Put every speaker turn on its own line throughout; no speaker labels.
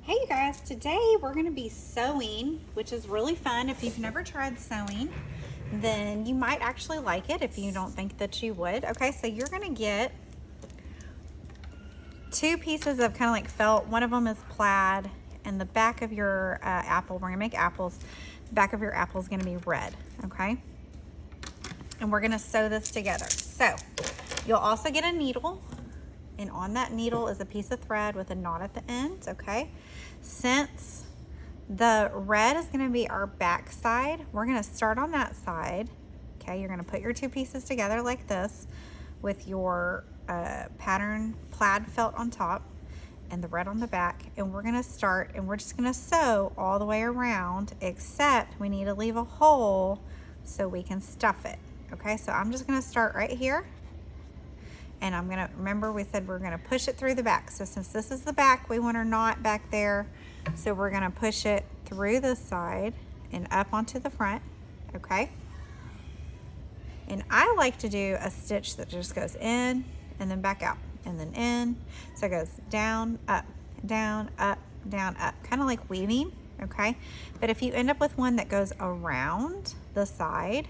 Hey you guys, today we're going to be sewing, which is really fun. If you've never tried sewing, then you might actually like it if you don't think that you would. Okay, so you're going to get two pieces of kind of like felt. One of them is plaid, and the back of your apple, we're going to make apples. The back of your apple is going to be red, okay? And we're going to sew this together. So you'll also get a needle. And on that needle is a piece of thread with a knot at the end, okay? Since the red is gonna be our back side, we're gonna start on that side, okay? You're gonna put your two pieces together like this with your pattern plaid felt on top and the red on the back. And we're gonna start and we're just gonna sew all the way around, except we need to leave a hole so we can stuff it, okay? So I'm just gonna start right here. And I'm gonna, remember we said we're gonna push it through the back. So since this is the back, we want our knot back there. So we're gonna push it through this side and up onto the front, okay? And I like to do a stitch that just goes in and then back out and then in. So it goes down, up, down, up, down, up, kind of like weaving, okay? But if you end up with one that goes around the side,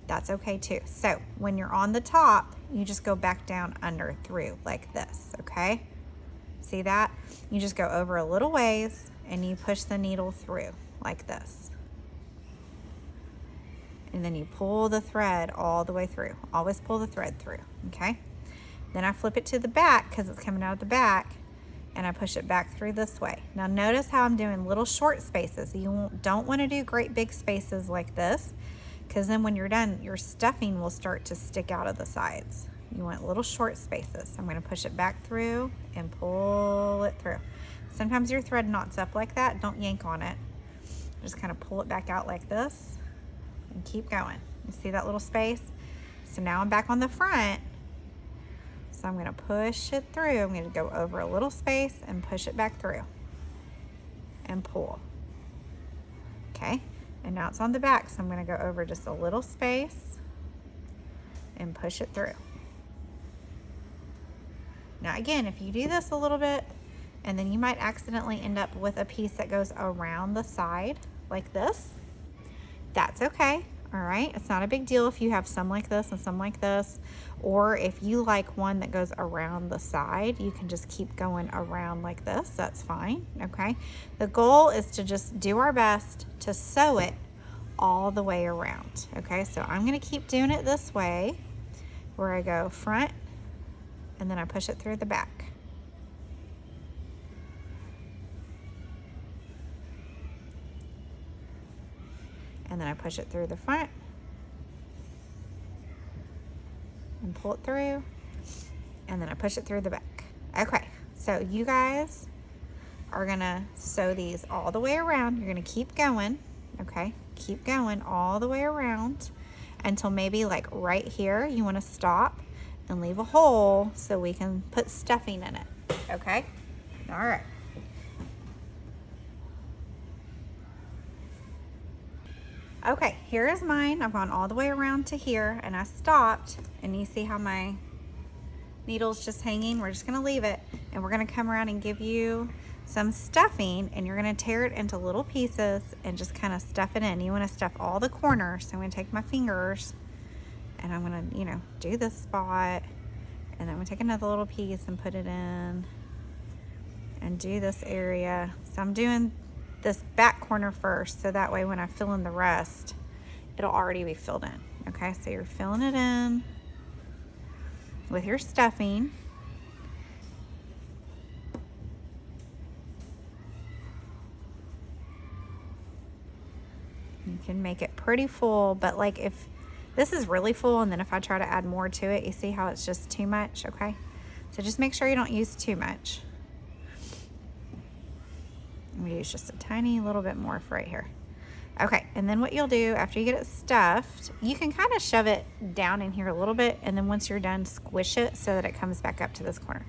that's okay too. So when you're on the top, you just go back down under through like this, okay? See that? You just go over a little ways and you push the needle through like this. And then you pull the thread all the way through. Always pull the thread through, okay? Then I flip it to the back because it's coming out of the back, and I push it back through this way. Now notice how I'm doing little short spaces. You don't want to do great big spaces like this, because then when you're done, your stuffing will start to stick out of the sides. You want little short spaces. I'm gonna push it back through and pull it through. Sometimes your thread knots up like that. Don't yank on it. Just kind of pull it back out like this and keep going. You see that little space? So now I'm back on the front. So I'm gonna push it through. I'm gonna go over a little space and push it back through and pull, okay? And now it's on the back, so I'm gonna go over just a little space and push it through. Now again, if you do this a little bit, and then you might accidentally end up with a piece that goes around the side like this, that's okay, all right? It's not a big deal if you have some like this and some like this, or if you like one that goes around the side, you can just keep going around like this, that's fine, okay? The goal is to just do our best to sew it all the way around, okay? So I'm gonna keep doing it this way, where I go front, and then I push it through the back. And then I push it through the front and pull it through, and then I push it through the back. Okay, so you guys are gonna sew these all the way around. You're gonna keep going, okay? Keep going all the way around until maybe like right here you wanna stop and leave a hole so we can put stuffing in it, okay? All right. Okay, here is mine. I've gone all the way around to here and I stopped, and you see how my needle's just hanging? We're just gonna leave it, and we're gonna come around and give you some stuffing, and you're gonna tear it into little pieces and just kind of stuff it in. You wanna stuff all the corners. So I'm gonna take my fingers and I'm gonna, you know, do this spot, and then I'm gonna take another little piece and put it in and do this area. So I'm doing this back corner first, so that way when I fill in the rest, it'll already be filled in, okay? So you're filling it in with your stuffing. You can make it pretty full, but like if this is really full and then if I try to add more to it, you see how it's just too much, okay? So just make sure you don't use too much. I'm gonna use just a tiny little bit more for right here. Okay, and then what you'll do after you get it stuffed, you can kind of shove it down in here a little bit, and then once you're done, squish it so that it comes back up to this corner.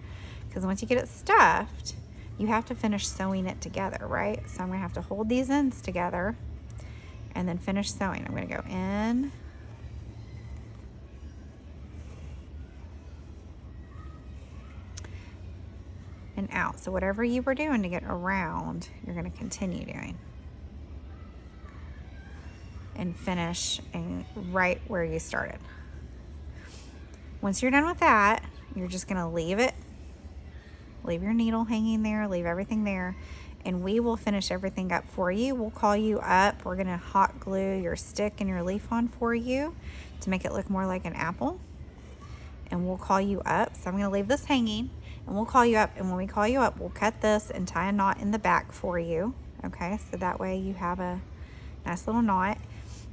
Because once you get it stuffed, you have to finish sewing it together, right? So I'm gonna have to hold these ends together and then finish sewing. I'm gonna go in, and out. So whatever you were doing to get around, you're going to continue doing. And finish right where you started. Once you're done with that, you're just going to leave it. Leave your needle hanging there, leave everything there, and we will finish everything up for you. We'll call you up. We're going to hot glue your stick and your leaf on for you to make it look more like an apple. And we'll call you up. So I'm going to leave this hanging, and we'll call you up. And when we call you up, we'll cut this and tie a knot in the back for you. Okay, so that way you have a nice little knot.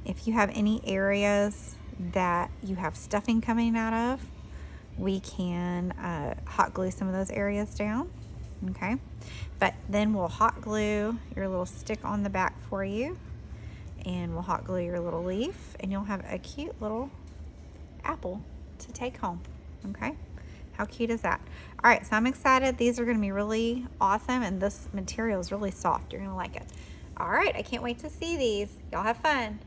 If you have any areas that you have stuffing coming out of, we can hot glue some of those areas down. Okay, but then we'll hot glue your little stick on the back for you, and we'll hot glue your little leaf, and you'll have a cute little apple to take home. Okay, how cute is that? All right, so I'm excited. These are going to be really awesome, and this material is really soft. You're going to like it. All right, I can't wait to see these. Y'all have fun.